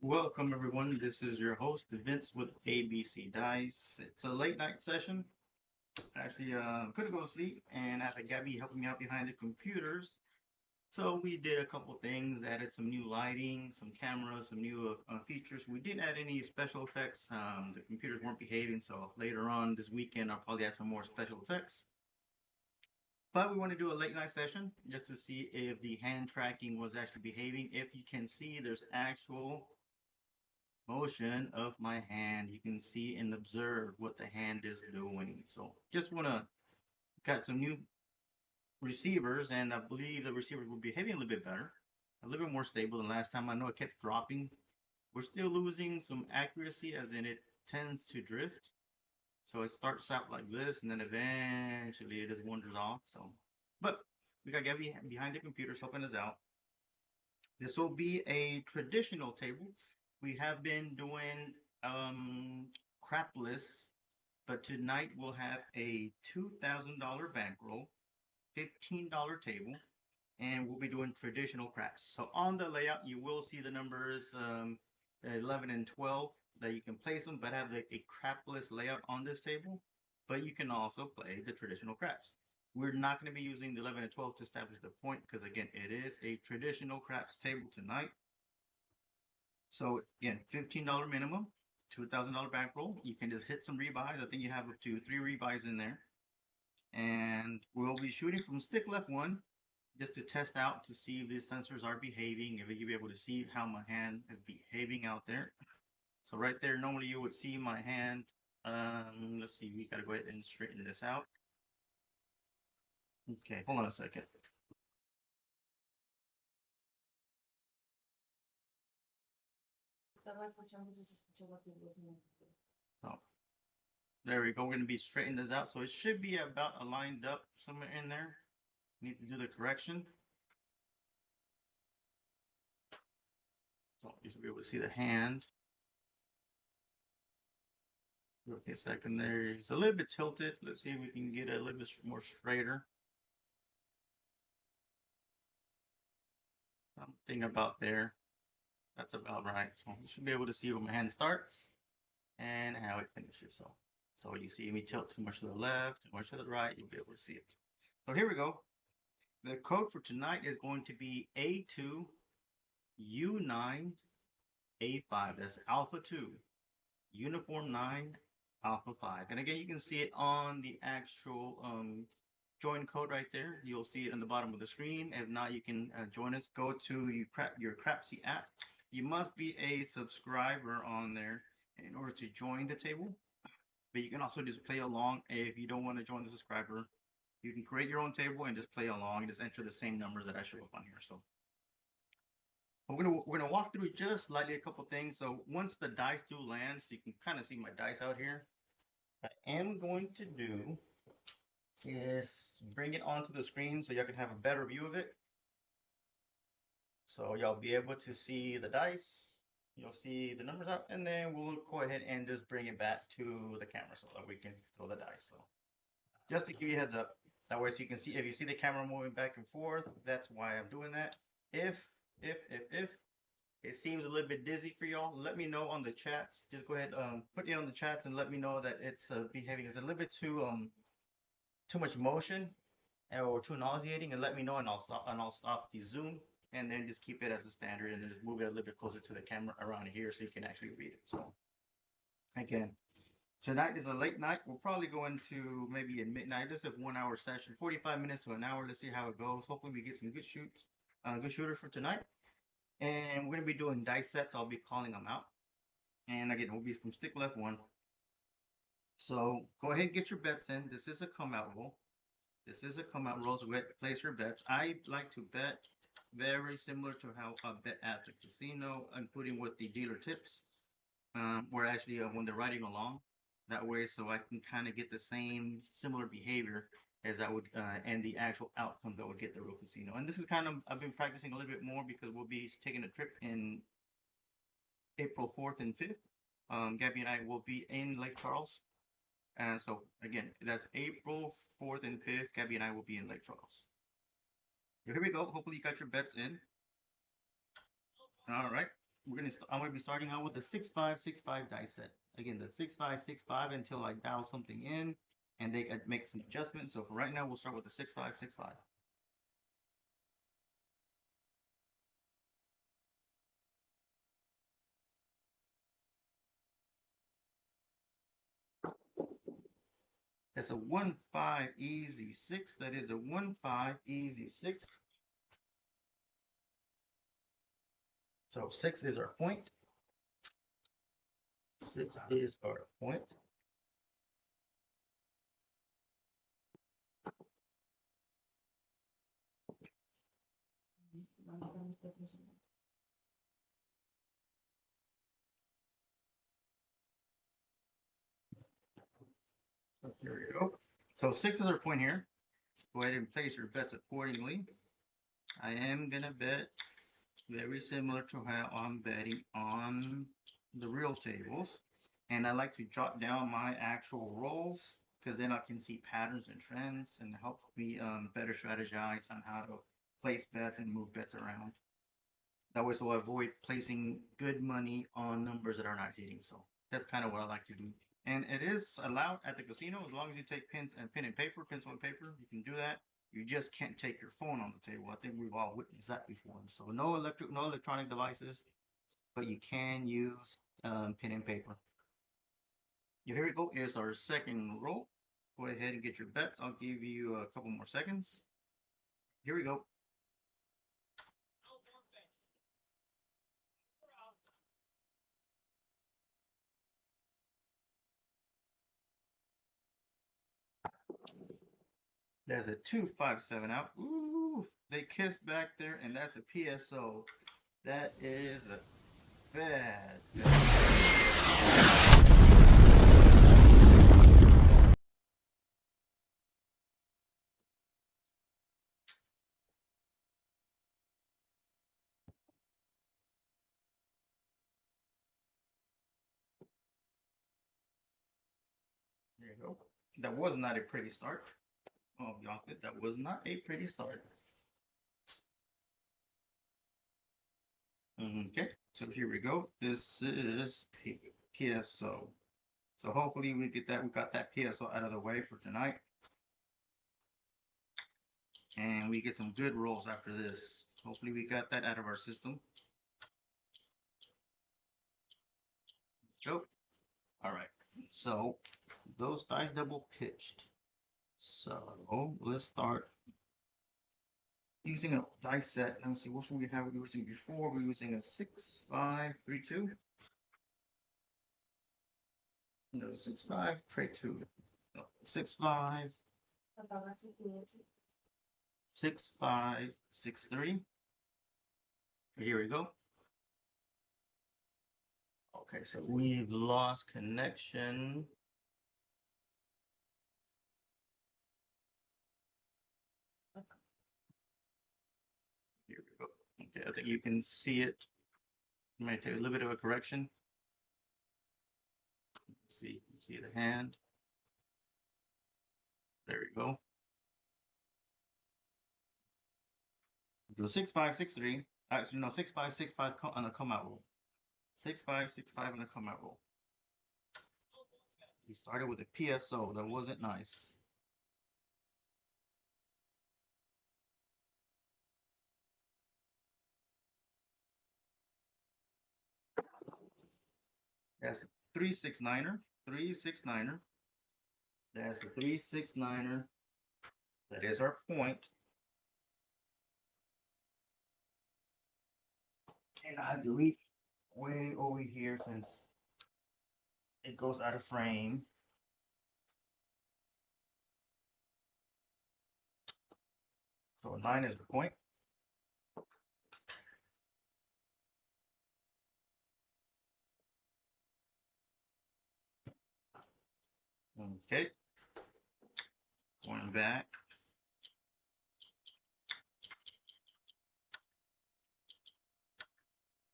Welcome everyone. This is your host Vince with ABC Dice. It's a late night session. Actually, couldn't go to sleep, and I had Gabby helping me out behind the computers. So we did a couple things, added some new lighting, some cameras, some new features. We didn't add any special effects. The computers weren't behaving, so later on this weekend I'll probably add some more special effects. But we want to do a late night session just to see if the hand tracking was actually behaving. If you can see, there's actual motion of my hand. You can see and observe what the hand is doing. So just want to got some new receivers, and I believe the receivers will be behaving a little bit better, a little bit more stable than last time. I know it kept dropping. We're still losing some accuracy, as in it tends to drift. So it starts out like this, and then eventually it just wanders off. So, but we got Gabby behind the computers helping us out. This will be a traditional table. We have been doing crapless, but tonight we'll have a $2,000 bankroll, $15 table, and we'll be doing traditional craps. So on the layout, you will see the numbers 11 and 12 that you can place them, but have a crapless layout on this table. But you can also play the traditional craps. We're not going to be using the 11 and 12 to establish the point because, again, it is a traditional craps table tonight. So, again, $15 minimum, $2,000 bankroll. You can just hit some rebuys. I think you have up to 3 rebuys in there. And we'll be shooting from stick left one just to test out to see if these sensors are behaving, if you'll be able to see how my hand is behaving out there. So right there, normally you would see my hand. Let's see, we gotta go ahead and straighten this out. Okay, hold on a second. So there we go. We're gonna be straightening this out. So it should be about aligned up somewhere in there. Need to do the correction. So you should be able to see the hand. Okay, second there. It's a little bit tilted. Let's see if we can get it a little bit more straighter. Something about there. That's about right. So you should be able to see where my hand starts and how it finishes. So you see me tilt too much to the left, too much to the right, you'll be able to see it. So here we go. The code for tonight is going to be A2U9A5. That's Alpha 2, Uniform 9, Alpha 5. And again, you can see it on the actual join code right there. You'll see it on the bottom of the screen. If not, you can join us. Go to your Crapsee app. You must be a subscriber on there in order to join the table. But you can also just play along if you don't want to join the subscriber. You can create your own table and just play along and just enter the same numbers that I show up on here. So we're gonna walk through just slightly a couple things. So once the dice do land, so you can kind of see my dice out here. What I am going to do is bring it onto the screen so y'all can have a better view of it. So y'all be able to see the dice. You'll see the numbers out, and then we'll go ahead and just bring it back to the camera so that we can throw the dice. So just to give you a heads up, that way so you can see if you see the camera moving back and forth, that's why I'm doing that. If it seems a little bit dizzy for y'all, let me know on the chats. Just go ahead, put it on the chats and let me know that it's behaving as a little bit too much motion or too nauseating, and let me know, and I'll stop the zoom and then just keep it as a standard and then just move it a little bit closer to the camera around here so you can actually read it. So again, tonight is a late night. We'll probably go into maybe at midnight. This is a 1 hour session, 45 minutes to an hour. Let's see how it goes. Hopefully we get some good shooters for tonight. And we're gonna be doing dice sets. I'll be calling them out. And again, we'll be from stick left one. So go ahead and get your bets in. This is a come out roll. This is a come out roll, so place your bets. I like to bet very similar to how I bet at the casino, including what the dealer tips, or actually when they're riding along. That way, so I can kind of get the same similar behavior as I would, and the actual outcome that would get the real casino. And this is kind of, I've been practicing a little bit more because we'll be taking a trip in April 4th and 5th. Gabby and I will be in Lake Charles. And so again, that's April 4th and 5th. Gabby and I will be in Lake Charles. So here we go. Hopefully you got your bets in. All right. I'm gonna be starting out with the 6-5-6-5 dice set. Again, the 6-5-6-5 until I dial something in and they make some adjustments. So for right now, we'll start with the 6-5-6-5. That's a 1-5 easy 6. That is a 1-5 easy 6. So 6 is our point. 6 is our point. So here we go. So 6 is our point here. Go ahead and place your bets accordingly. I am gonna bet very similar to how I'm betting on the real tables. And I like to jot down my actual rolls because then I can see patterns and trends and help me better strategize on how to place bets and move bets around. That way, so I avoid placing good money on numbers that are not hitting. So that's kind of what I like to do. And it is allowed at the casino as long as you take pen and paper, pencil and paper. You can do that. You just can't take your phone on the table. I think we've all witnessed that before. So no electronic devices, but you can use pen and paper. Here we go. Here's our second roll. Go ahead and get your bets. I'll give you a couple more seconds. Here we go. There's a 2-5-7 out. Ooh, they kissed back there, and that's a PSO. That is a bad. There you go. That was not a pretty start. Oh, y'all, that was not a pretty start. Okay, so here we go. This is PSO. So hopefully we get that. We got that PSO out of the way for tonight, and we get some good rolls after this. Hopefully we got that out of our system. Let's go. All right. So those dice double pitched. So let's start using a dice set. Let's see, what should we have we were using before? We were using a 6-5-3-2. No, 6-5, trade 2. No, 6-5, 6-5, 6-3. Here we go. Okay, so we've lost connection. Here we go. Okay, I think you can see it. Might take a little bit of a correction. See the hand. There we go. Do 6-5-6-3. Actually, no, 6-5-6-5 on a come out roll. 6-5-6-5 on a come out roll. He started with a PSO. That wasn't nice. That's a 3-6-9er. 3-6-9er. That's a 3-6-9er. That is our point. And I have to reach way over here since it goes out of frame. So a 9 is the point. Okay. Going back.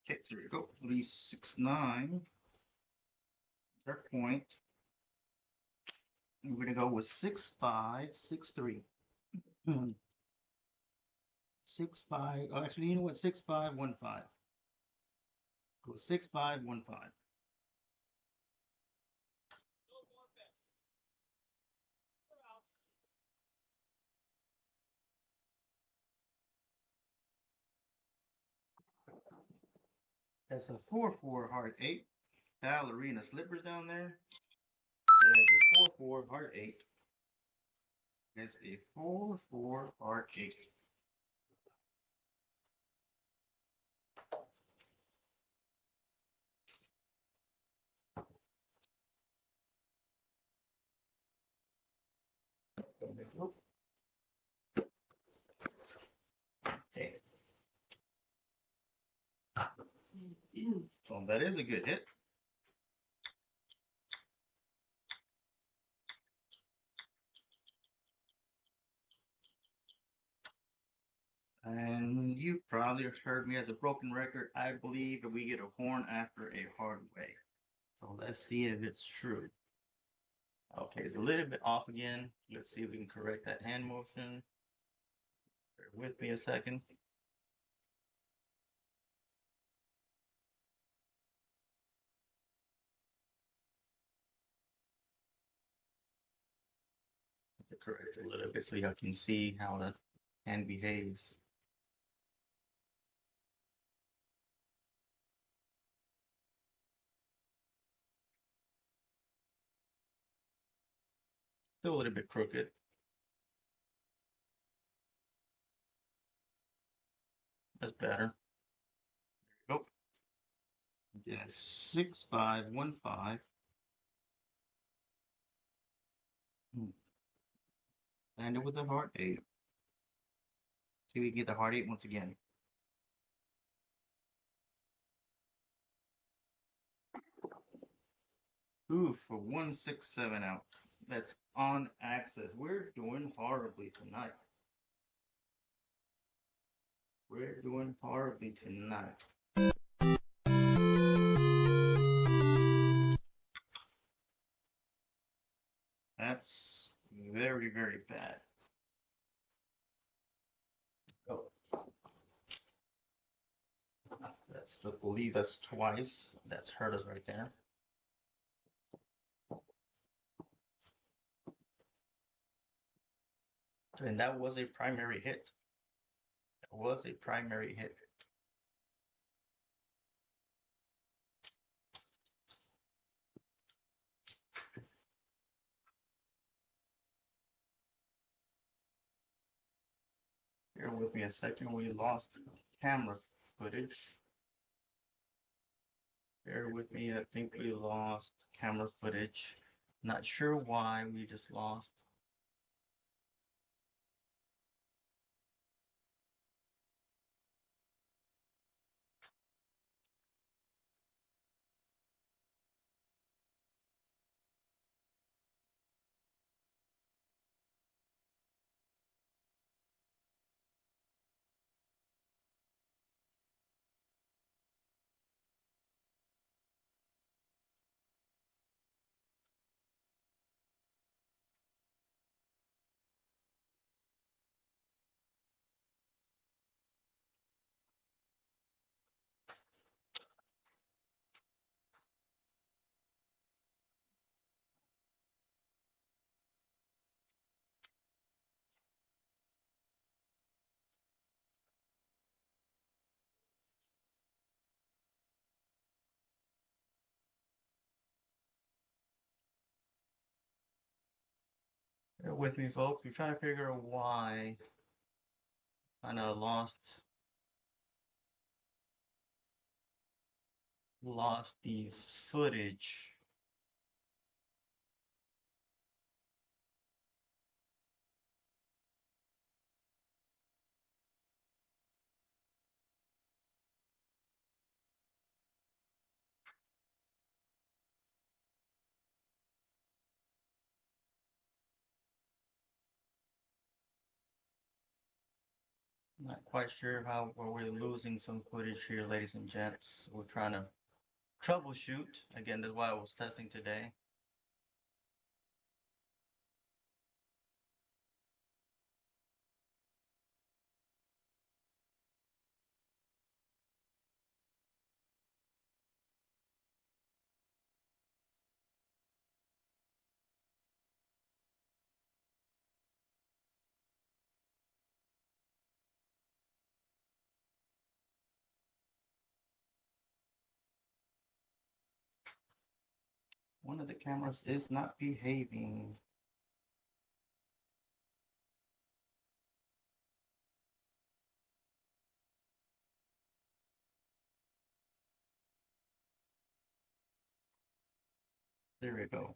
Okay, so here we go. 3-6-9. Our point. And we're gonna go with 6-5-6-3. 6-5. Oh, actually, you know what? 6-5-1-5. 6515. That's a 4-4 heart 8. Ballerina slippers down there. So that's a 4-4 heart 8. That's a 4-4 heart 8. Okay. So that is a good hit. And you probably have heard me as a broken record. I believe that we get a horn after a hard way. So let's see if it's true. Okay, it's a little bit off again. Let's see if we can correct that hand motion. Bear with me a second. To correct it a little bit so y'all can see how the hand behaves. Still a little bit crooked. That's better. There we go. Yes, 6515. Landed with a heart 8. See, we get the heart 8 once again. Ooh, for 167 out. That's on access. We're doing horribly tonight. We're doing horribly tonight. That's very, very bad. Oh. That's, I believe that's twice. That's hurt us right there. And that was a primary hit. That was a primary hit. Bear with me a second. We lost camera footage. Bear with me. I think we lost camera footage. Not sure why we just lost. Bear with me, folks. We're trying to figure out why I kind of lost the footage. Not quite sure how where we're losing some footage here, ladies and gents. We're trying to troubleshoot. Again, that's why I was testing today. One of the cameras is not behaving. There we go.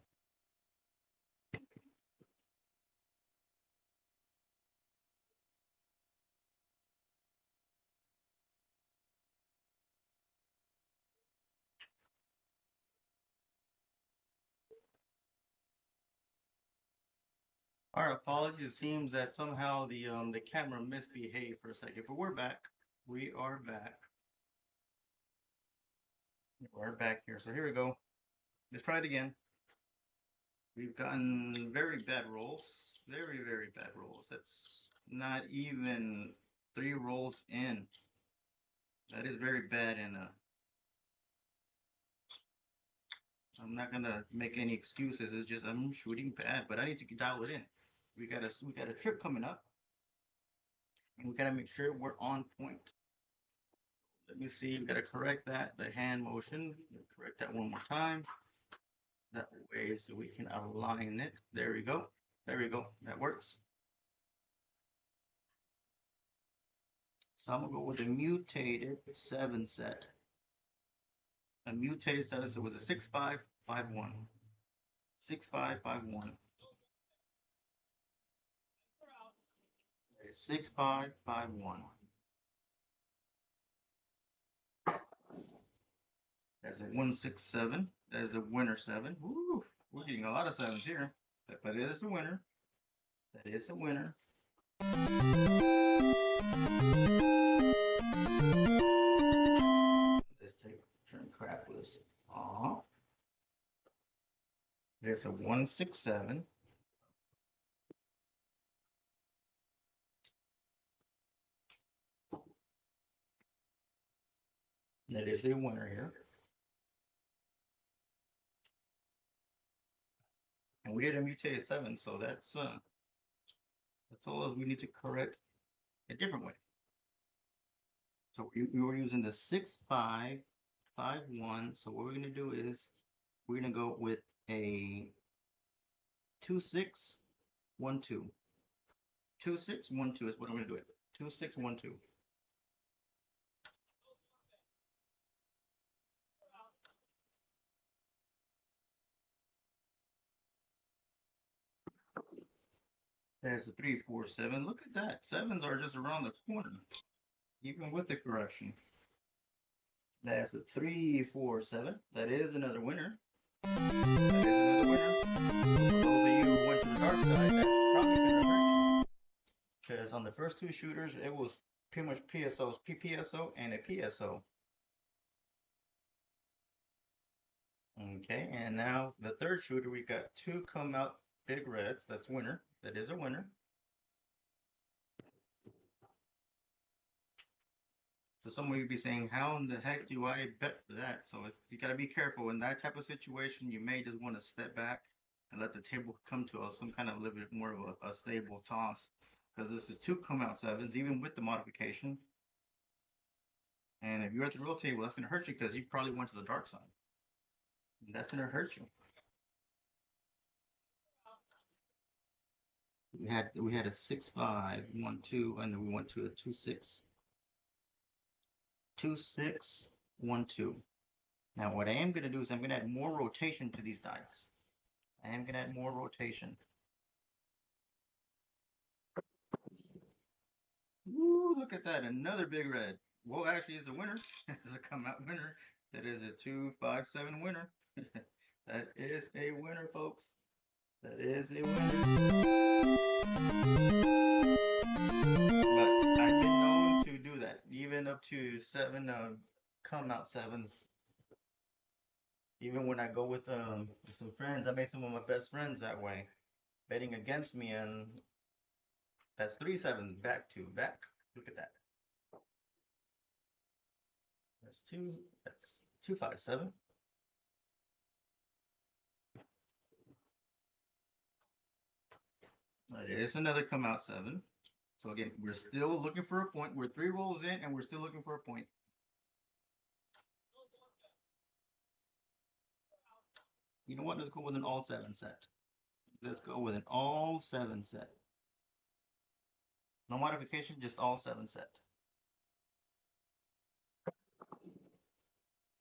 Our apologies. It seems that somehow the camera misbehaved for a second, but we're back. We are back. We're back here. So here we go. Let's try it again. We've gotten very bad rolls. Very, very bad rolls. That's not even 3 rolls in. That is very bad, and I'm not gonna make any excuses. It's just I'm shooting bad, but I need to dial it in. We got a trip coming up, and we gotta make sure we're on point. Let me see. We gotta correct that. The hand motion. Correct that one more time. That way, so we can align it. There we go. There we go. That works. So I'm gonna go with a mutated 7 set. A mutated 7 set was a 6-5-5-1. 6-5-5-1. 6-5-5-1. That's a 1-6-7. That is a winner 7. Woo! We're getting a lot of 7s here. But it is a winner. That is a winner. Let's turn crapless off. There's a 1-6-7. That is a winner here. And we did a mutated 7, so that's all we need to correct a different way. So we were using the 6-5-5-1. So what we're gonna do is we're gonna go with a 2-6-1-2. 2-6-1-2 is what I'm gonna do it. 2-6-1-2. There's a 3-4-7. Look at that. 7s are just around the corner, even with the correction. That's a 3-4-7. That is another winner. That is another winner. For those of you who went to the dark side, that's probably gonna hurt you. Because on the first 2 shooters, it was pretty much PSOs, PPSO and a PSO. Okay, and now the third shooter, we got 2 come out big reds. That's winner. That is a winner. So some of you be saying, how in the heck do I bet for that? So you got to be careful in that type of situation. You may just want to step back and let the table come to some kind of a little bit more of a stable toss, because this is 2 come out 7s, even with the modification. And if you're at the real table, that's going to hurt you because you probably went to the dark side. And that's going to hurt you. We had a 6-5-1-2, and then we went to a 2-6. 2-6-1-2. Now what I am going to do is I'm going to add more rotation to these dice. I am going to add more rotation. Woo, look at that. Another big red. Well, actually, it's a winner. It's a come out winner. That is a 2-5-7 winner. That is a winner, folks. That is a winner. But I've been known to do that, even up to 7 come out 7s. Even when I go with some friends, I made some of my best friends that way, betting against me, and that's 3 7s back to back. Look at that. That's 2-5-7. That is another come out 7. So again, we're still looking for a point. We're 3 rolls in, and we're still looking for a point. You know what? Let's go with an all 7 set. Let's go with an all 7 set. No modification, just all 7 set.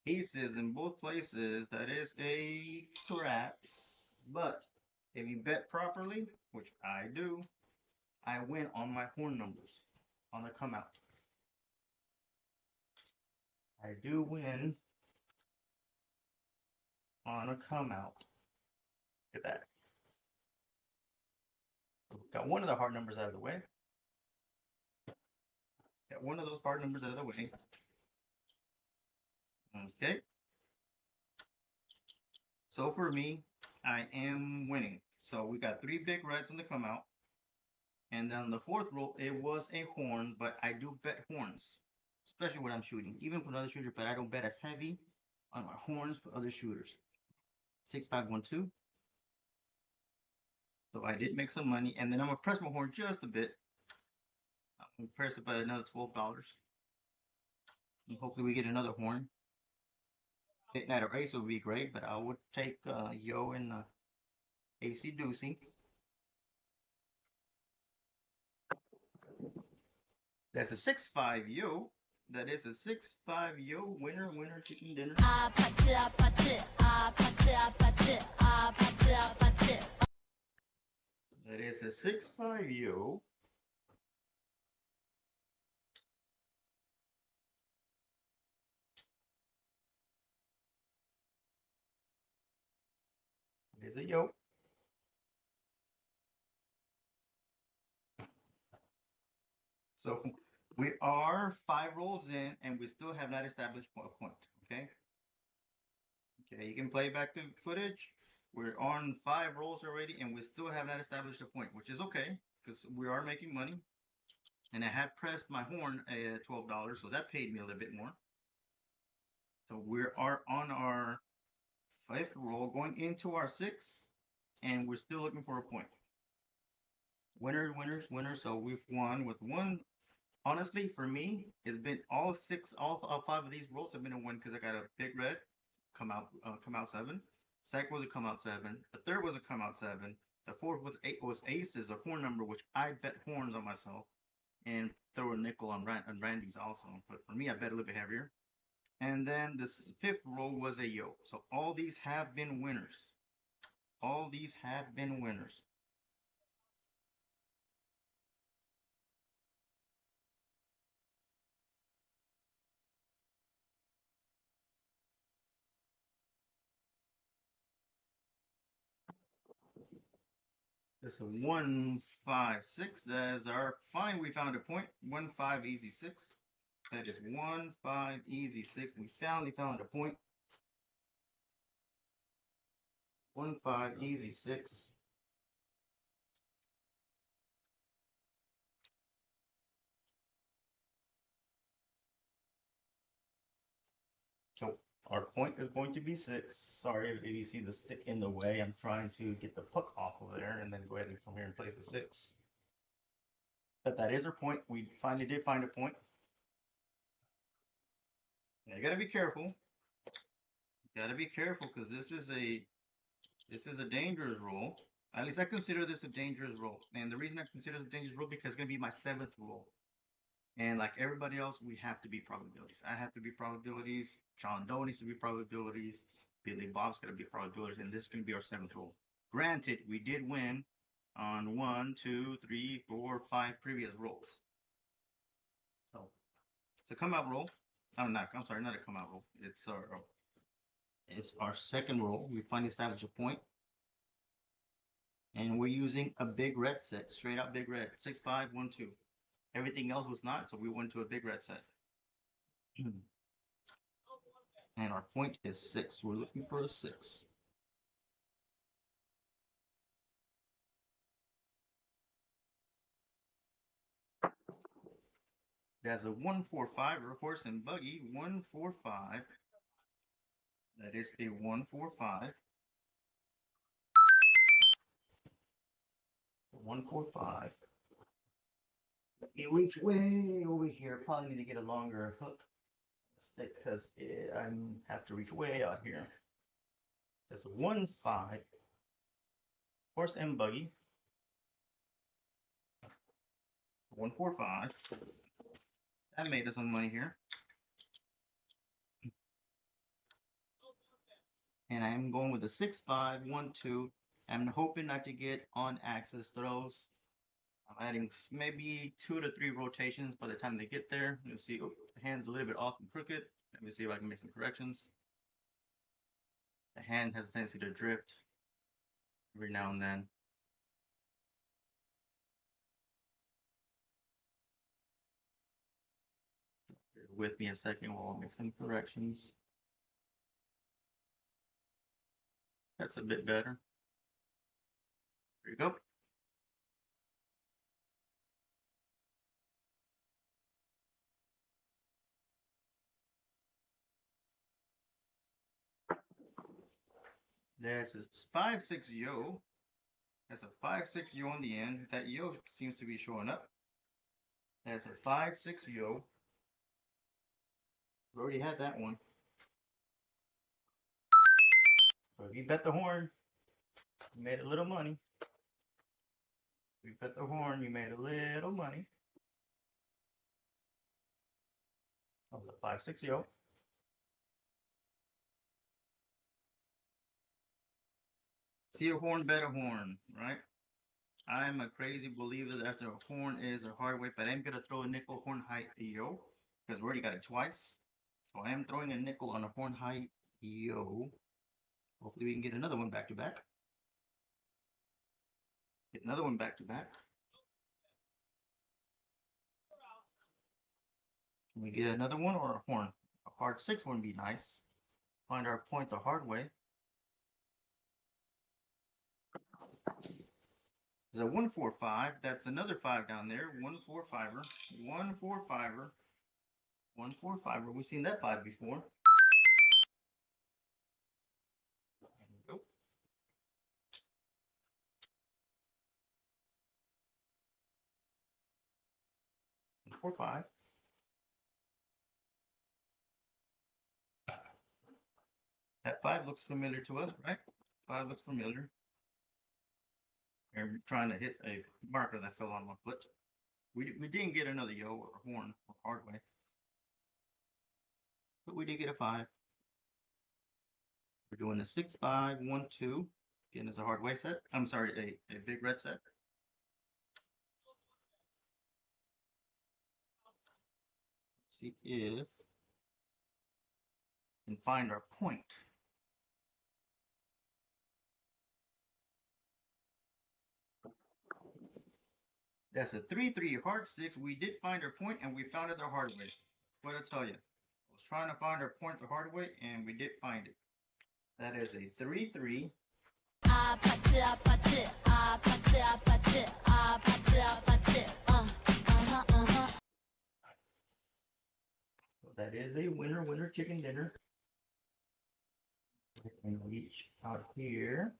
Aces in both places. That is a craps. But if you bet properly, which I do, I win on my horn numbers on the come out. I do win on a come out. Look at that. Got one of the hard numbers out of the way. Got one of those hard numbers out of the way. Okay. So for me, I am winning. So we got 3 big reds in the come out. And then the fourth roll, it was a horn, but I do bet horns, especially when I'm shooting. Even for other shooters, but I don't bet as heavy on my horns for other shooters. 6512. So I did make some money, and then I'm gonna press my horn just a bit. I'm gonna press it by another $12. And hopefully we get another horn. Hit night or ace would be great, but I would take Yo and ACDice. That's a 6-5 Yo. That is a 6-5 Yo winner, winner, chicken dinner. That is a 6-5 Yo. There's a Yo. So we are 5 rolls in, and we still have not established a point. Okay. Okay, you can play back the footage. We're on 5 rolls already, and we still have not established a point, which is okay because we are making money. And I had pressed my horn at $12, so that paid me a little bit more. So we are on our 5th roll, going into our 6th, and we're still looking for a point. Winners, winners, winners. So we've won with one. Honestly, for me, it's been all 5 of these rolls have been a win because I got a big red, come out 7. Second was a come out 7. The third was a come out 7. The fourth was aces, a horn number, which I bet horns on myself, and throw a nickel on Randy's also. But for me, I bet a little bit heavier. And then the 5th roll was a yo. So all these have been winners. All these have been winners. This is 156. That is our fine. We found a point. 1-5 easy 6. That is 1-5 easy 6. We finally found a point. 1-5 easy 6. So our point is going to be 6. Sorry if you see the stick in the way. I'm trying to get the puck off of there and then go ahead and come here and place the 6. But that is our point. We finally did find a point. Now you gotta be careful. You gotta be careful because this is a dangerous roll. At least I consider this a dangerous roll. And the reason I consider this a dangerous roll because it's gonna be my 7th roll. And like everybody else, we have to be probabilities. I have to be probabilities. John Doe needs to be probabilities. Billy Bob's gonna be probabilities, and this is gonna be our 7th roll. Granted, we did win on 1, 2, 3, 4, 5 previous rolls. So it's a come out roll. I'm sorry, not a come out roll. It's our 2nd roll. We finally established a point. And we're using a big red set, straight up big red, 6-5-1-2. Everything else was not, so we went to a big red set. And our point is 6. We're looking for a 6. That's a 1-4-5 horse and buggy. 1-4-5. That is a 1-4-5. 1-4-5. Let me reach way over here. Probably need to get a longer hook stick because I have to reach way out here. That's a 1-5 horse and buggy. 1-4-5. That made us some money here. And I'm going with a 6-5-1-2. I'm hoping not to get on axis throws. I'm adding maybe 2 to 3 rotations by the time they get there. You'll see, oh, the hand's a little bit off and crooked. Let me see if I can make some corrections. The hand has a tendency to drift every now and then. Bear with me a second while I make some corrections. That's a bit better. There you go. There's a 5-6 yo. That's a 5-6 yo on the end. That yo seems to be showing up. That's a 5-6 yo. We already had that one. So if you bet the horn, you made a little money. If you bet the horn, you made a little money. That was a 5-6 yo. See a horn, bet a horn, right? I'm a crazy believer that after a horn is a hard way, but I'm gonna throw a nickel horn height yo because we already got it twice. So I am throwing a nickel on a horn height yo. Hopefully we can get another one back to back. Get another one back to back. Can we get another one or a horn? A hard 6 would be nice. Find our point the hard way. There's a 1-4-5. That's another 5 down there. 1-4-5er. 1-4-5er. 1-4-5er. We've seen that 5 before. There we go. 1-4-5. That 5 looks familiar to us, right? 5 looks familiar. I'm trying to hit a marker that fell on my foot. We didn't get another yo or horn or hard way, but we did get a 5. We're doing a 6-5-1-2. Again, it's a hard way set. I'm sorry, a big red set. Let's see if we can find our point. That's a 3-3 hard 6. We did find our point and we found it the hard way. What I tell you, I was trying to find our point the hard way and we did find it. That is a 3-3. So that is a winner chicken dinner. And reach out here.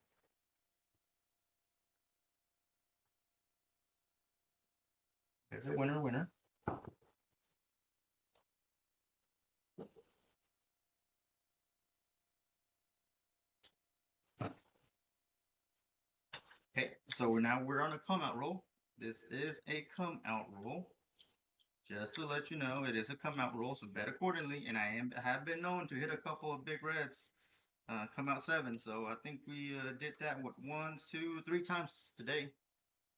There's a winner. Okay, so we're on a come out roll. This is a come out roll. Just to let you know, it is a come out roll, so bet accordingly. And I have been known to hit a couple of big reds, come out 7. So I think we did that 1, 2, 3 times today,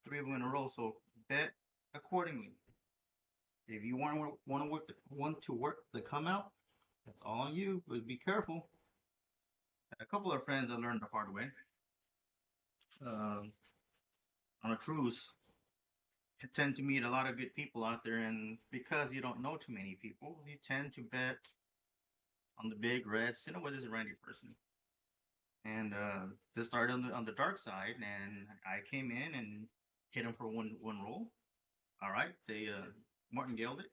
3 of them in a row. So bet accordingly. If you want to work the come out, that's all on you. But be careful. A couple of friends I learned the hard way. On a cruise, you tend to meet a lot of good people out there, and because you don't know too many people, you tend to bet on the big reds. You know what, this is a Randy person, and this started on the dark side, and I came in and hit him for one roll. All right, they martingaled it,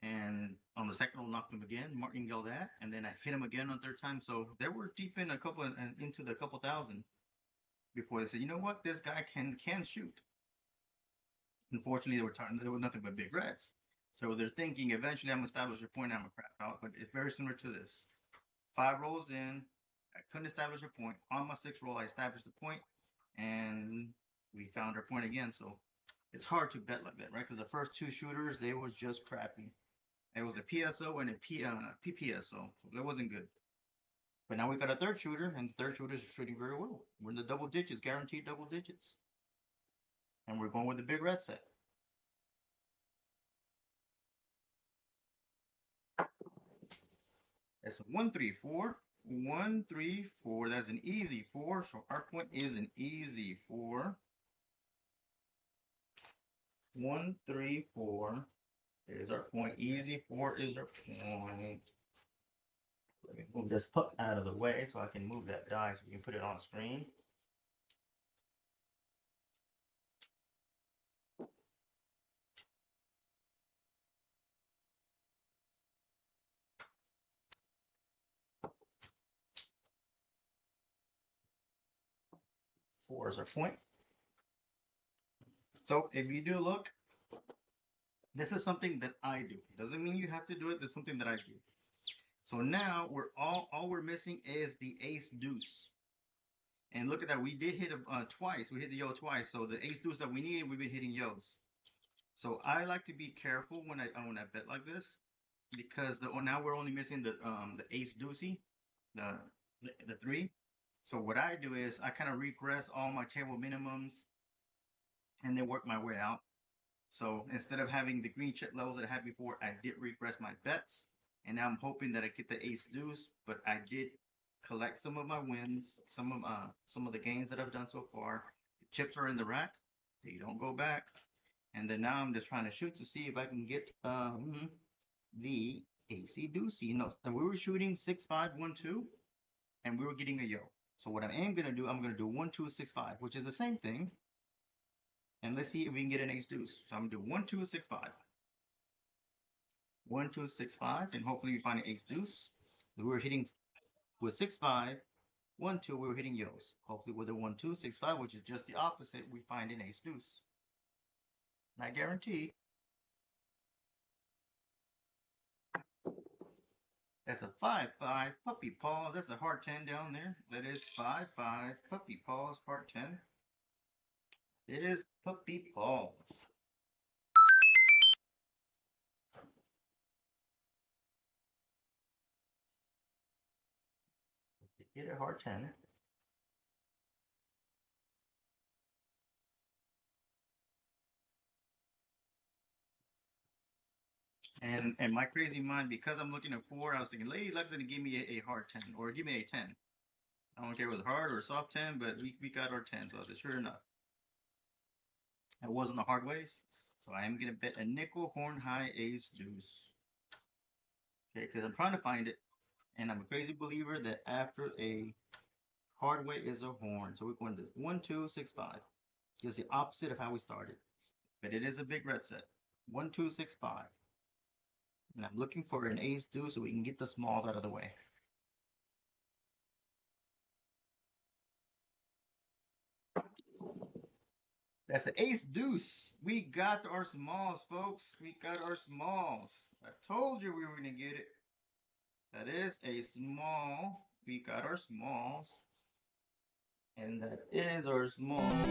and on the second roll knocked him again, martingaled that, and then I hit him again on third time. So they were deep in into the couple thousand before they said, you know what, this guy can shoot. Unfortunately, there were nothing but big reds. So they're thinking eventually I'm gonna establish a point, I'm a crap out, but it's very similar to this. 5 rolls in, I couldn't establish a point. On my 6th roll, I established the point, and we found our point again. So it's hard to bet like that, right? Because the first 2 shooters, they was just crappy. It was a PSO and a PPSO, so that wasn't good. But now we got a third shooter, and the third shooter is shooting very well. We're in the double digits, guaranteed double digits. And we're going with the big red set. That's 134. 134. That's an easy 4. So our point is an easy 4. 134 is our point. Easy 4 is our point. Let me move this puck out of the way so I can move that die so we can put it on screen. Four is our point. So if you do look, this is something that I do. Doesn't mean you have to do it. This is something that I do. So now we're all we're missing is the ace deuce. And look at that. We did hit twice. We hit the yo twice. So the ace deuce that we needed, we've been hitting yos. So I like to be careful when I bet like this because now we're only missing the ace deucey, the 3. So what I do is I kind of regress all my table minimums and then work my way out. So instead of having the green chip levels that I had before, I did regress my bets. And now I'm hoping that I get the ace deuce, but I did collect some of my wins, some of the gains that I've done so far. The chips are in the rack; they don't go back. And then now I'm just trying to shoot to see if I can get the AC deucey. No, and we were shooting 6-5-1-2, and we were getting a yo. So what I am gonna do, I'm gonna do 1-2-6-5, which is the same thing. And let's see if we can get an ace deuce. So I'm gonna do 1-2-6-5. 1-2-6-5, and hopefully we find an ace deuce. We were hitting with 6-5, 1-2, we were hitting yos. Hopefully with a 1-2-6-5, which is just the opposite, we find an ace deuce. Not guaranteed. That's a 5-5 puppy paws. That's a heart 10 down there. That is 5-5 puppy paws, heart 10. It is puppy paws. Get a heart 10. And my crazy mind, because I'm looking at 4, I was thinking Lady Luck's gonna give me a hard 10 or give me a 10. I don't care if it was hard or soft 10, but we got our 10. So I said, sure enough, it wasn't a hard ways. So I am gonna bet a nickel horn high ace deuce. Okay, because I'm trying to find it, and I'm a crazy believer that after a hard way is a horn. So we're going to 1-2-6-5. Just the opposite of how we started. But it is a big red set. 1-2-6-5. And I'm looking for an ace deuce so we can get the smalls out of the way. That's an ace deuce. We got our smalls, folks. We got our smalls. I told you we were going to get it. That is a small. We got our smalls. And that is our small. Let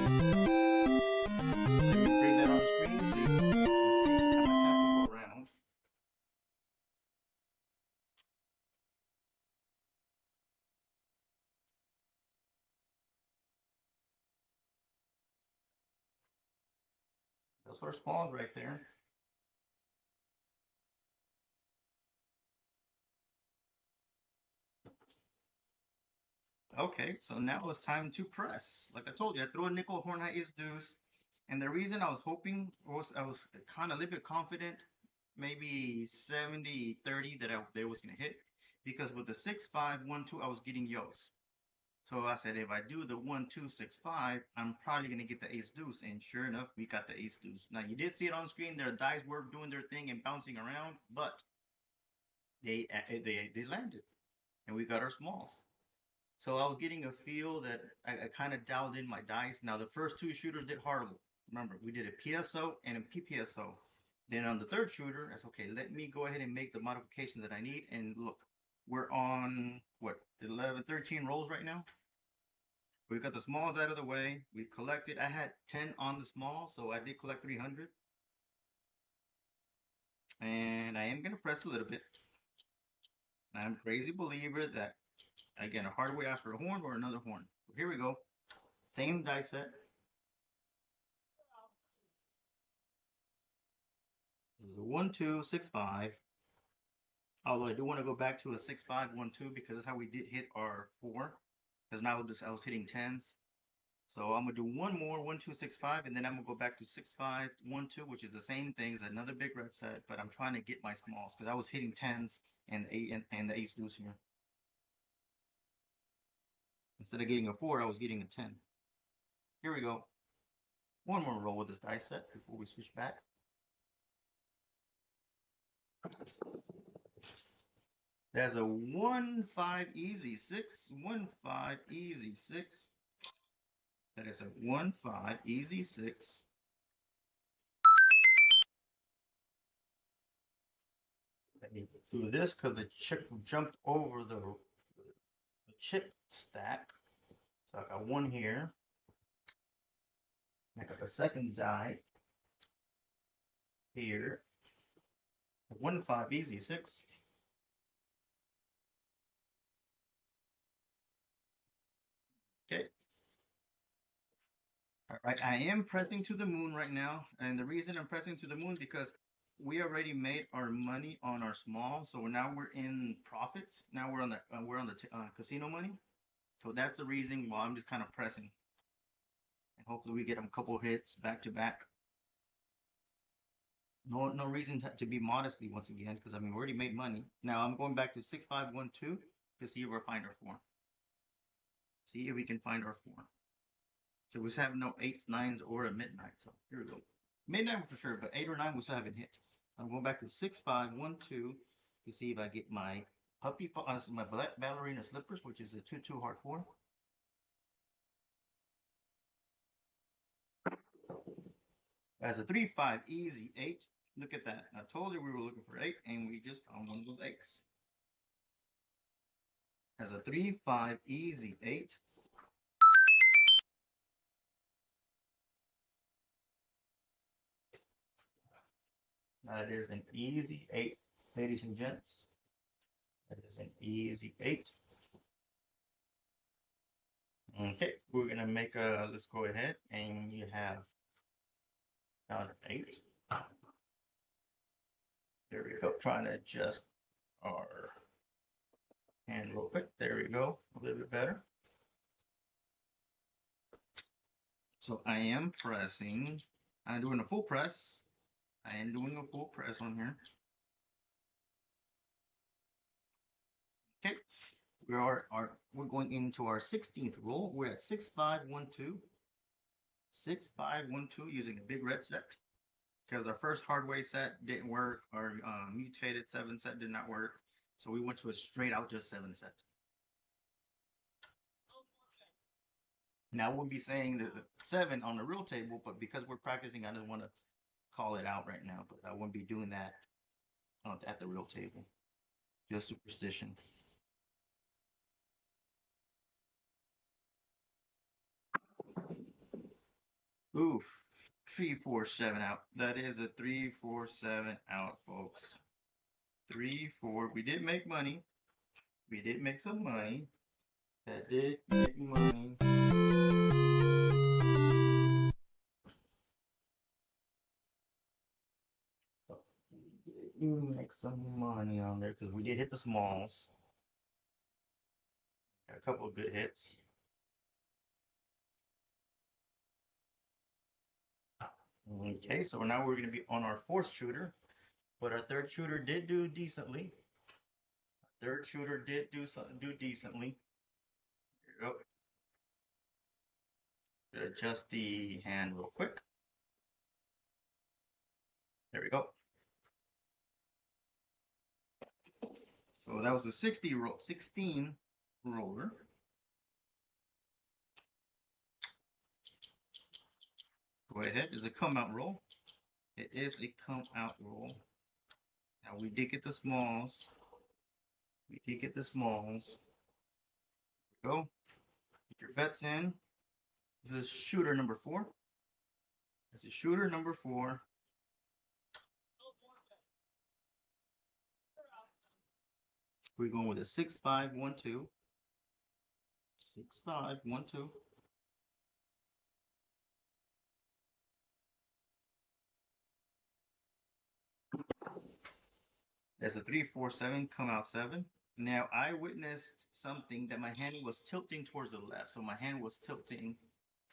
me bring that on screen so you can see. I might have to go around. Those are smalls right there. Okay, so now it's time to press. Like I told you, I threw a nickel horn high ace deuce. And the reason I was hoping was I was kind of a little bit confident, maybe 70-30 that they was going to hit. Because with the 6-5-1-2, I was getting yos. So I said, if I do the 1-2-6-5, I'm probably going to get the ace deuce. And sure enough, we got the ace deuce. Now, you did see it on screen. Their dice were doing their thing and bouncing around, but they landed. And we got our smalls. So I was getting a feel that I kind of dialed in my dice. Now, the first 2 shooters did horrible. Remember, we did a PSO and a PPSO. Then on the third shooter, I said, okay, let me go ahead and make the modifications that I need. And look, we're on what 11, 13 rolls right now. We've got the smalls out of the way. We've collected. I had 10 on the small, so I did collect 300. And I am gonna press a little bit. I'm a crazy believer that I get a hard way after a horn or another horn. So here we go. Same die set. This is a 1-2-6-5. Although I do want to go back to a 6-5-1-2 because that's how we did hit our 4. Because now I was hitting 10s. So I'm gonna do one more 1-2-6-5, and then I'm gonna go back to 6-5-1-2, which is the same thing as another big red set, but I'm trying to get my smalls because I was hitting 10s and the ace deuce here. Instead of getting a 4, I was getting a 10. Here we go. One more roll with this dice set before we switch back. There's a 1-5 easy 6, 1-5 easy 6. That is a 1-5 easy 6. Let me do this because the chip jumped over the chip stack. So I got one here. I got the second die here. 1-5 easy 6. Okay. All right. I am pressing to the moon right now, and the reason I'm pressing to the moon because we already made our money on our small, so now we're in profits. Now we're on the casino money, so that's the reason why I'm just kind of pressing, and hopefully we get a couple hits back to back. No reason to be modestly once again, because I mean we already made money. Now I'm going back to 6-5-1-2 to see if we find our 4. See if we can find our 4. So we have no 8s, 9s, or a midnight. So here we go. Midnight for sure, but 8 or 9 we still haven't hit. I'm going back to 6-5-1-2 to see if I get my my black ballerina slippers, which is a 2-2 hard 4. As a 3-5 easy 8. Look at that. I told you we were looking for 8, and we just found one of those 8s. As a 3-5 easy 8. That is an easy 8, ladies and gents. That is an easy 8. Okay, we're gonna make let's go ahead and you have down 8. There we go. Trying to adjust our hand real quick. There we go. A little bit better. So I am pressing. I'm doing a full press. I am doing a full press on here. Okay. We're going into our 16th roll. We're at 6-5-1-2. 6-5-1-2 using a big red set. Because our first hardway set didn't work. Our mutated 7 set did not work. So we went to a straight out just 7 set. Now we'll be saying the 7 on the real table, but because we're practicing, I don't want to call it out right now. But I won't be doing that at the real table. Just superstition. Oof. 3-4-7 out. That is a 3-4-7 out, folks. 3-4. We did make money. We did make some money. That did make money. You make some money on there because we did hit the smalls. Got a couple of good hits. Okay, so now we're going to be on our 4th shooter, but our 3rd shooter did do decently. Our 3rd shooter did do decently. There we go. Adjust the hand real quick. There we go. So that was a 16 roller. Go ahead. Is a come out roll. It is a come out roll. Now we did get the smalls. We can get the smalls. Go. Get your bets in. This is shooter number 4. This is shooter number 4. We're going with a 6-5-1-2. 6-5-1-2. There's a 3-4-7, come out 7. Now I witnessed something that my hand was tilting towards the left, so my hand was tilting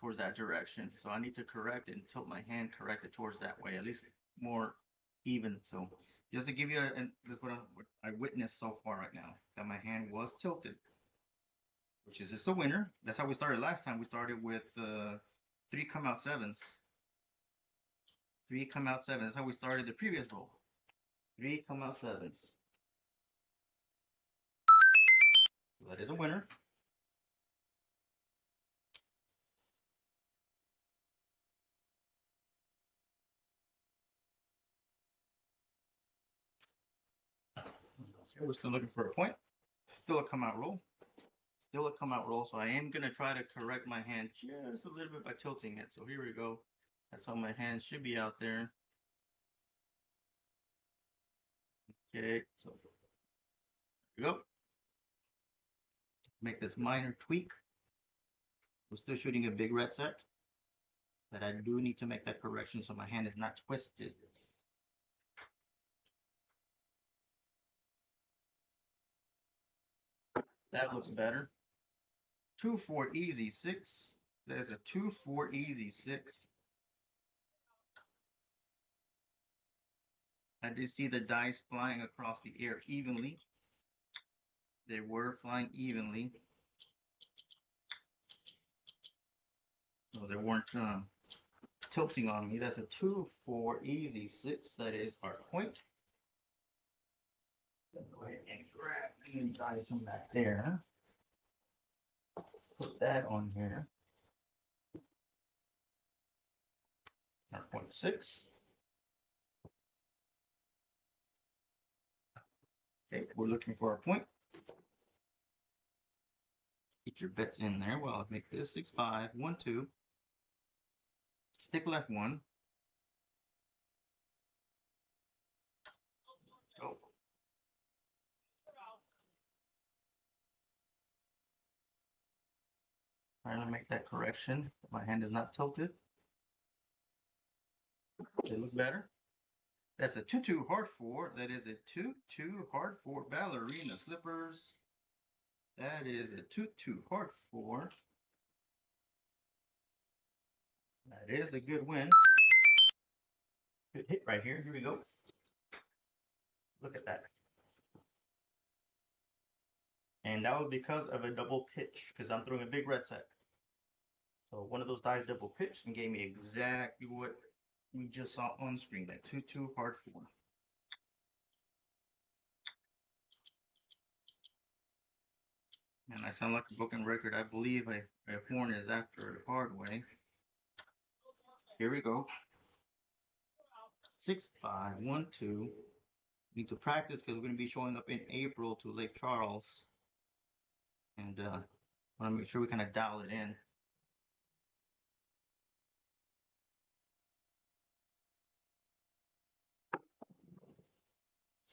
towards that direction. So I need to correct it and tilt my hand, correct it towards that way, at least more even. So just to give you this what I witnessed so far right now, that my hand was tilted, which is just a winner. That's how we started last time. We started with 3 come out 7s. 3 come out 7. That's how we started the previous roll. 3 come out 7s. So that is a winner. Okay, we're still looking for a point. Still a come out roll. Still a come out roll. So I am going to try to correct my hand just a little bit by tilting it. So here we go. That's how my hand should be out there. Okay, so here we go. Make this minor tweak. We're still shooting a big red set, but I do need to make that correction so my hand is not twisted. That looks better. 2-4 easy 6. There's a 2-4 easy 6. I did see the dice flying across the air evenly. They were flying evenly. So they weren't tilting on me. That's a 2-4 easy 6. That is our point. Go ahead and grab the dice from back there. Put that on here. Our point 6. Okay, we're looking for a point. Get your bets in there. Well, I'll make this 6-5-1-2. Stick left 1. Go. Trying to make that correction. My hand is not tilted. They look better. That's a 2-2 hard 4. That is a 2-2 hard 4 ballerina slippers. That is a 2-2 hard 4. That is a good win. Good hit right here. Here we go. Look at that. And that was because of a double pitch, because I'm throwing a big red set. So one of those dice double pitched and gave me exactly what we just saw on screen, that 2-2 hard 4. And I sound like a broken record. I believe a horn is after a hard way. Here we go. 6-5-1-2. Need to practice because we're going to be showing up in April to Lake Charles. And want to make sure we kind of dial it in.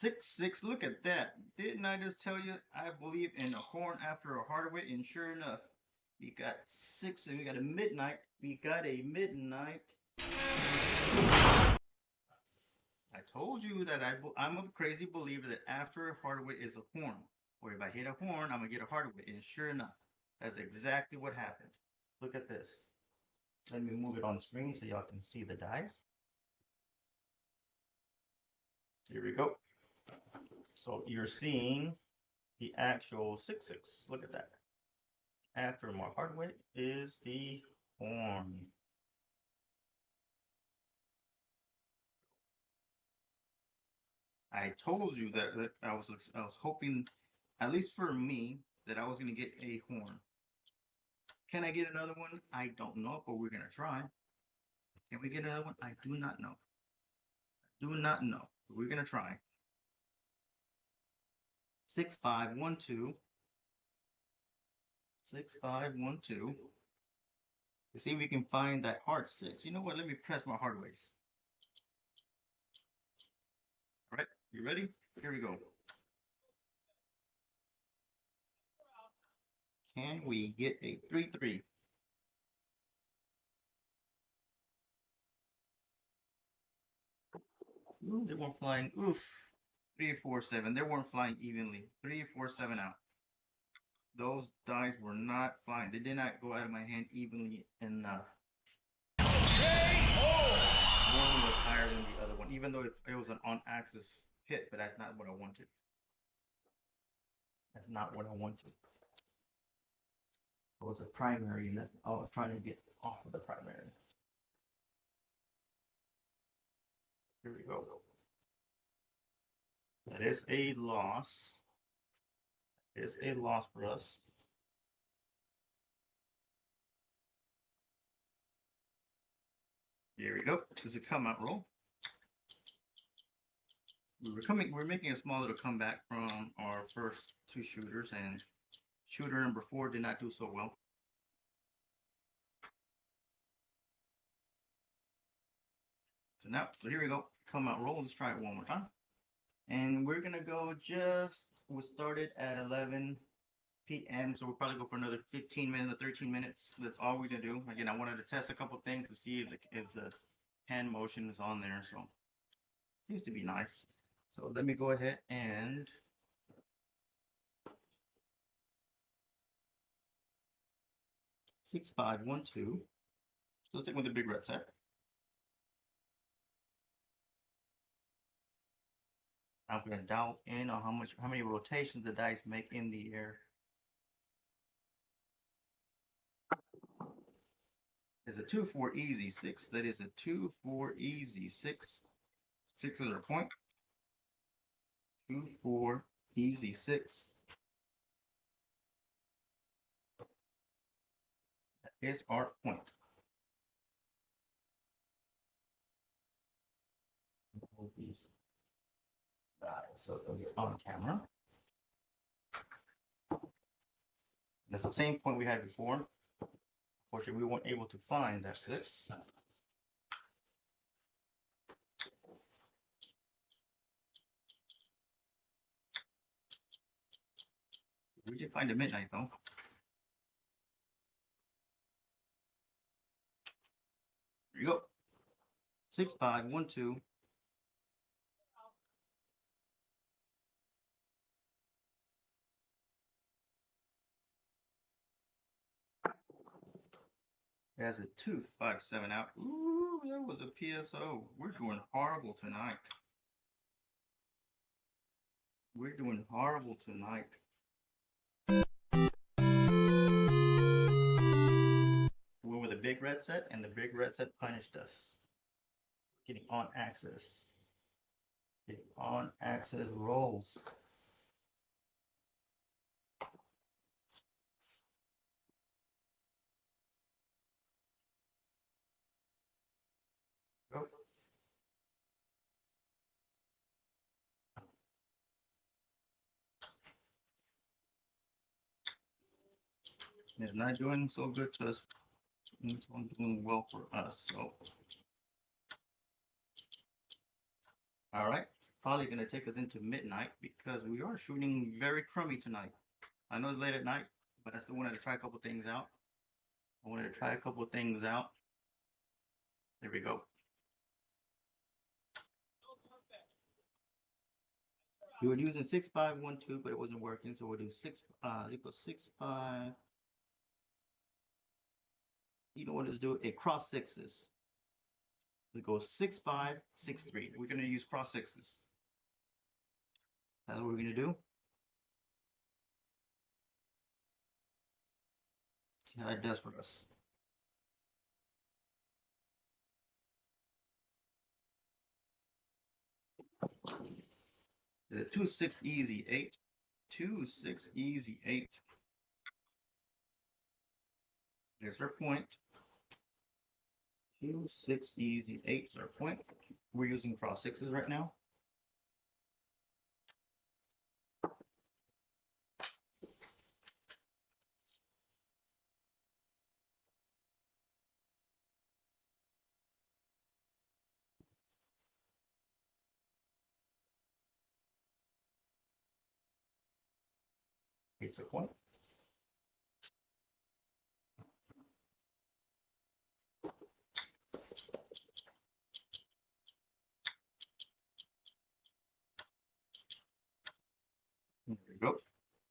6-6, look at that. Didn't I just tell you I believe in a horn after a hard way? And sure enough, we got 6 and we got a midnight. We got a midnight. I told you that I'm a crazy believer that after a hard way is a horn. Or if I hit a horn, I'm going to get a hard way. And sure enough, that's exactly what happened. Look at this. Let me move it on screen so y'all can see the dice. Here we go. So you're seeing the actual 6-6. Look at that. After my hard way is the horn. I told you that I was hoping, at least for me, that I was going to get a horn. Can I get another one? I don't know, but we're going to try. Can we get another one? I do not know. Do not know. But we're going to try. 6512. 6512. Let's see if we can find that hard 6. You know what? Let me press my hard ways. All right, you ready? Here we go. Can we get a 3-3? Ooh, they weren't flying. Oof. 3-4-7. They weren't flying evenly. 3-4-7 out. Those dice were not flying. They did not go out of my hand evenly enough. One was higher than the other one, even though it was an on-axis hit, but that's not what I wanted. That's not what I wanted. It was a primary, and I was trying to get off of the primary. Here we go. That is a loss. It is a loss for us. Here we go. This is a come out roll. We're making a small little comeback from our first two shooters, and shooter number 4 did not do so well. So here we go. Come out roll. Let's try it one more time. And we're gonna go we started at 11 p.m. So we'll probably go for another 15 minutes or 13 minutes. That's all we're gonna do. Again, I wanted to test a couple things to see if the hand motion is on there. So seems to be nice. So let me go ahead and 6512. So let's stick with the big red set. I'm gonna dial in on how many rotations the dice make in the air. It's a 2-4 easy 6. That is a 2-4 easy 6. 6 is our point. 2-4 easy 6. That is our point. Move these dials so they'll get on camera. That's the same point we had before. Unfortunately, we weren't able to find that 6. We did find a midnight though. There you go. 6512. Has a 2-5-7 out. Ooh, that was a PSO. We're doing horrible tonight. We're doing horrible tonight. We went with a big red set, and the big red set punished us. Getting on axis. Getting on axis rolls. Go. It's not doing so good to us. It's not doing well for us. So, all right. Probably going to take us into midnight because we are shooting very crummy tonight. I know it's late at night, but I still wanted to try a couple things out. There we go. We were using 6512, but it wasn't working, so we'll do 6 5. You know what? Let's do a cross sixes. Let's go 6-5-6-3. We're gonna use cross sixes. That's what we're gonna do. See how that does for us. Is it 2-6 easy 8? 2-6 easy 8. There's our point. 2-6 easy 8 is our point. We're using cross sixes right now. Takes a point. There we go.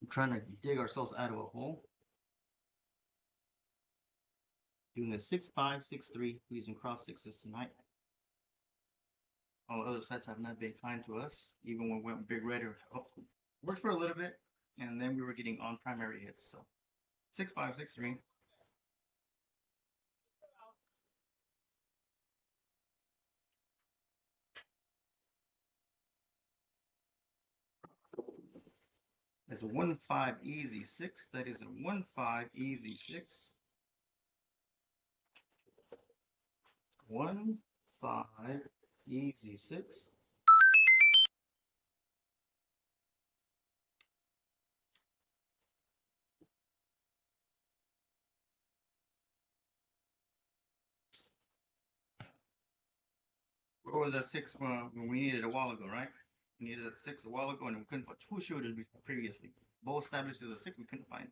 I'm trying to dig ourselves out of a hole. Doing a 6-5, 6-3, using cross sixes tonight. All the other sets have not been kind to us, even when we went big red. Worked for a little bit, and then we were getting on primary hits. So 6-5, 6-3. That's a 1-5 easy 6. That is a 1-5 easy 6. 1-5 easy 6. What was that 6 when we needed a while ago, right? We needed a 6 a while ago, and we couldn't find 2 shooters previously. Both established as a 6, we couldn't find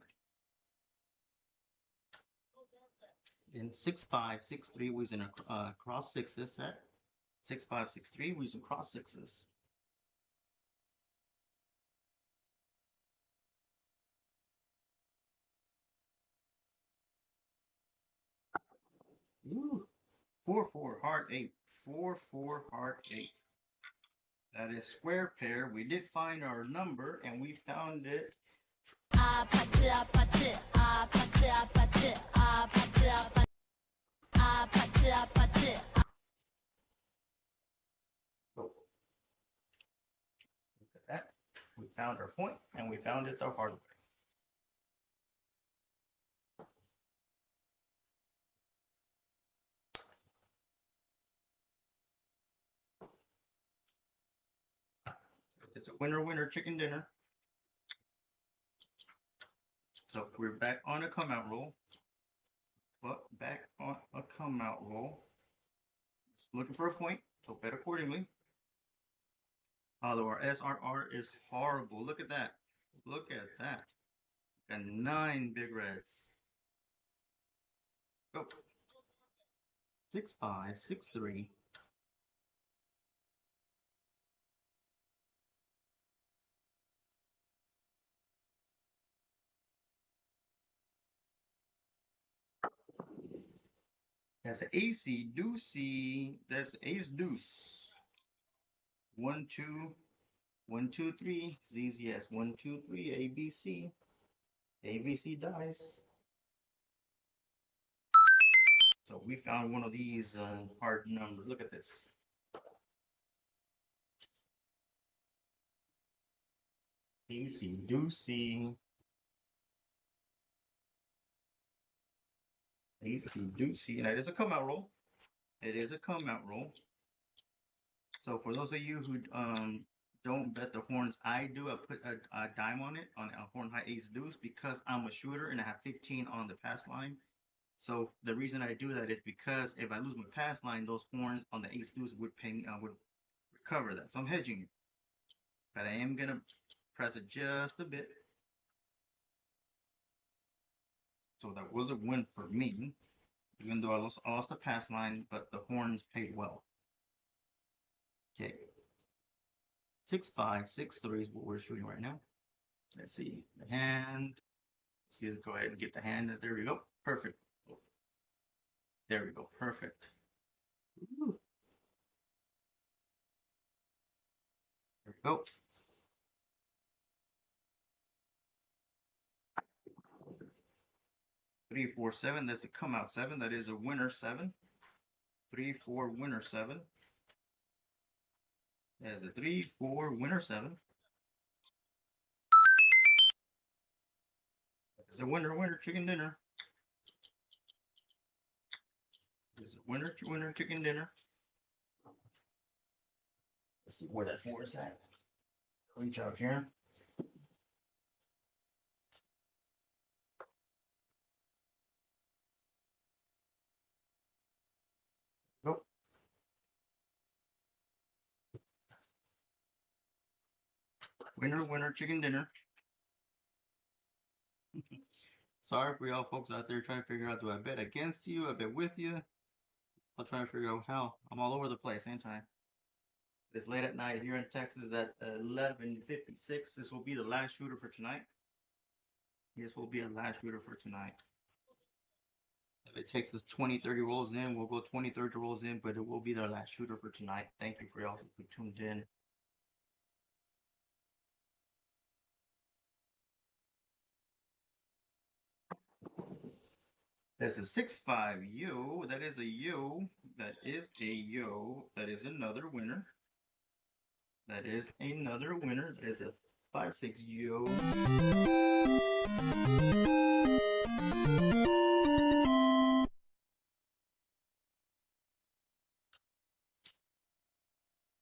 it. In 6-5, 6-3, we was in a cross sixes set. 6-5, 6-3, we was in cross sixes. Ooh, 4-4, heart 8. 4-4, heart 8. That is square pair. We did find our number, and we found it. Oh, look at that. We found our point, and we found it the hard way. It's a winner chicken dinner. So we're back on a come out roll. But back on a come out roll. Just looking for a point, so bet accordingly. Although our SRR is horrible. Look at that. Look at that. Got 9 big reds. Go. 6-5, 6-3. That's an AC deucey. That's ace deuce. 1, 2, 1, 2, 3. ZZS. 1, 2, 3. ABC. ABC dice. So we found one of these hard numbers. Look at this. AC deucey. AC deucey. Now it is a come out roll. It is a come out roll. So for those of you who don't bet the horns, I do. I put a dime on it on a horn high ace deuce because I'm a shooter and I have 15 on the pass line. So the reason I do that is because if I lose my pass line, those horns on the ace deuce would would recover that. So I'm hedging it, but I am gonna press it just a bit. So that was a win for me, even though I lost the pass line, but the horns paid well. Okay. 6-5, 6-3 is what we're shooting right now. Let's see the hand. Let's go ahead and get the hand. There we go. Perfect. There we go. Perfect. Ooh. There we go. 3, 4, 7. That's a come out 7. That is a winner 7. 3, 4, winner 7. That is a 3, 4, winner 7. It's a winner chicken dinner. It's a winner chicken dinner. Let's see where that 4 is at. Reach out here. Go. Winner chicken dinner. Sorry for y'all folks out there trying to figure out, do I bet against you? I bet with you? I'll try to figure out how. I'm all over the place, ain't I? It's late at night here in Texas at 11:56. This will be the last shooter for tonight. This will be our last shooter for tonight. If it takes us 20, 30 rolls in, we'll go 20, 30 rolls in, but it will be their last shooter for tonight. Thank you for y'all who tuned in. That's a 6-5 U. That is a U. That is a U. That is another winner. That is another winner. That is a 5-6 U.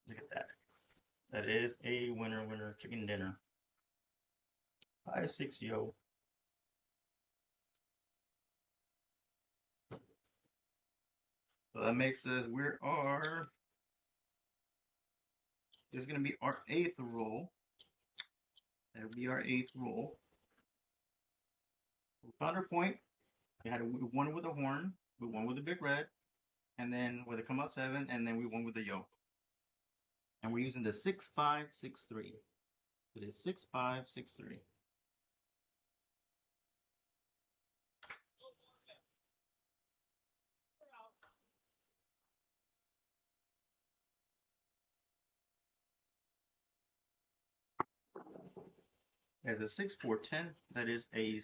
Look at that. That is a winner chicken dinner. 5-6 U. So that makes us, this is going to be our 8th roll. That'll be our 8th roll. We found our point. We had one with a horn, we won with a big red, and then with a come out 7, and then we won with a yo. And we're using the 6-5-6-3. It is 6-5-6-3. As a 6-4-10, that is a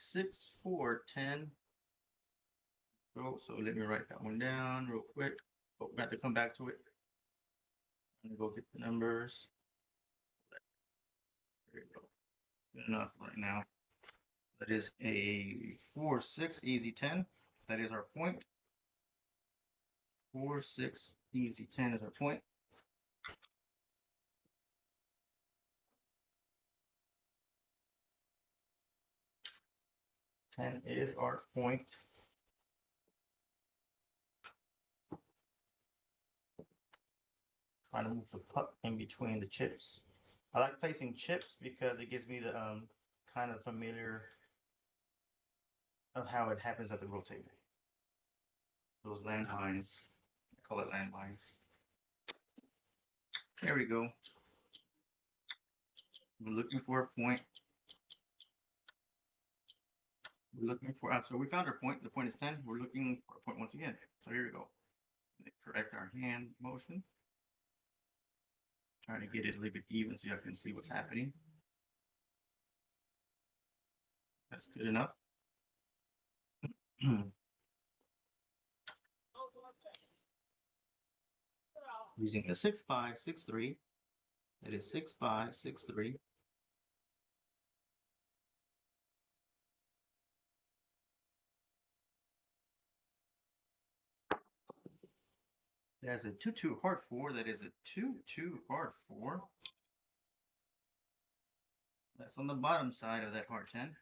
6-4-10. Oh, so let me write that one down real quick. Oh, we have to come back to it. I'm gonna go get the numbers. There you go. Good enough right now. That is a 4-6 easy 10. That is our point. 4-6 easy 10 is our point. 10 is our point. Trying to move the puck in between the chips. I like placing chips because it gives me the kind of familiar of how it happens at the rotator. Those landmines. I call it landmines. There we go. We're looking for a point. We're looking for, so we found our point. The point is 10. We're looking for a point once again. So here we go. Correct our hand motion. Trying to get it a little bit even so you can see what's happening. That's good enough. Using a 6-5-6-3. That is 6-5-6-3. There's a 2-2 hard 4. That is a 2-2 hard 4. That's on the bottom side of that hard 10.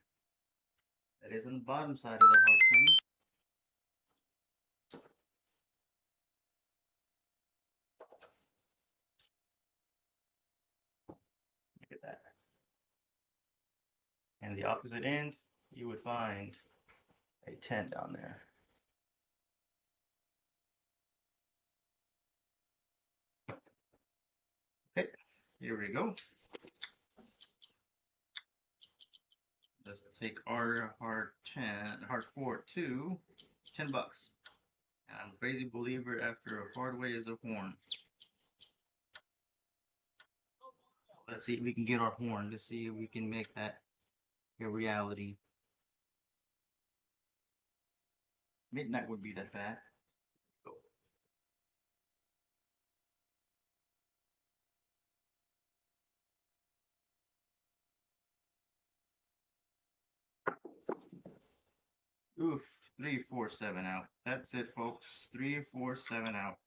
That is on the bottom side of the hard 10. Look at that. And the opposite end, you would find a 10 down there. Okay, here we go. Let's take our hard 4 to $10. And I'm a crazy believer after a hard way is a horn. Let's see if we can get our horn. Let's see if we can make that a reality. Midnight would be that bad. Go. Oof, 3, 4, 7 out. That's it, folks. 3, 4, 7 out.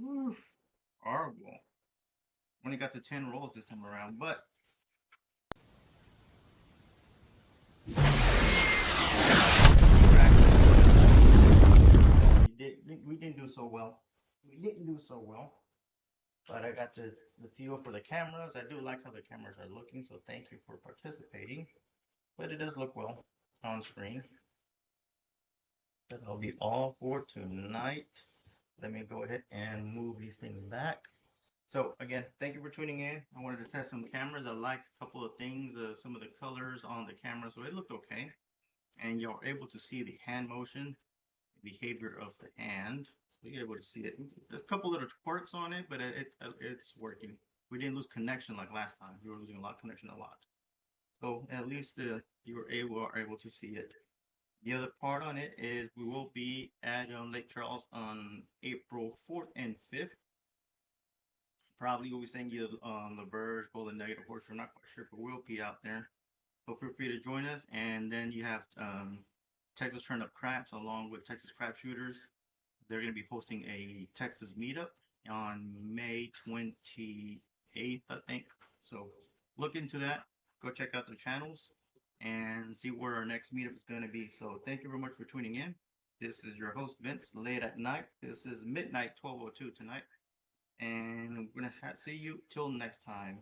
Oof, horrible. Only got to 10 rolls this time around, but we didn't do so well. We didn't do so well. But I got the feel for the cameras. I do like how the cameras are looking, so thank you for participating. But it does look well. on screen. That'll be all for tonight. Let me go ahead and move these things back. So again, thank you for tuning in. I wanted to test some cameras. I liked a couple of things, some of the colors on the camera, so it looked okay. And you're able to see the hand motion, behavior of the hand. So you're able to see it. There's a couple little quirks on it, but it's working. We didn't lose connection like last time. We were losing a lot of connection a lot. So at least you are able to see it. The other part on it is we will be at Lake Charles on April 4th and 5th. Probably we'll be seeing you on the Verge, Golden Nugget, of course. I'm not quite sure, but we'll be out there. So feel free to join us. And then you have Texas Turnip Craps along with Texas Crab Shooters. They're going to be hosting a Texas meetup on May 28th, I think. So look into that. Go check out their channels and see where our next meetup is going to be. So thank you very much for tuning in. This is your host, Vince, late at night. This is midnight 12:02 tonight. And we're going to see you till next time.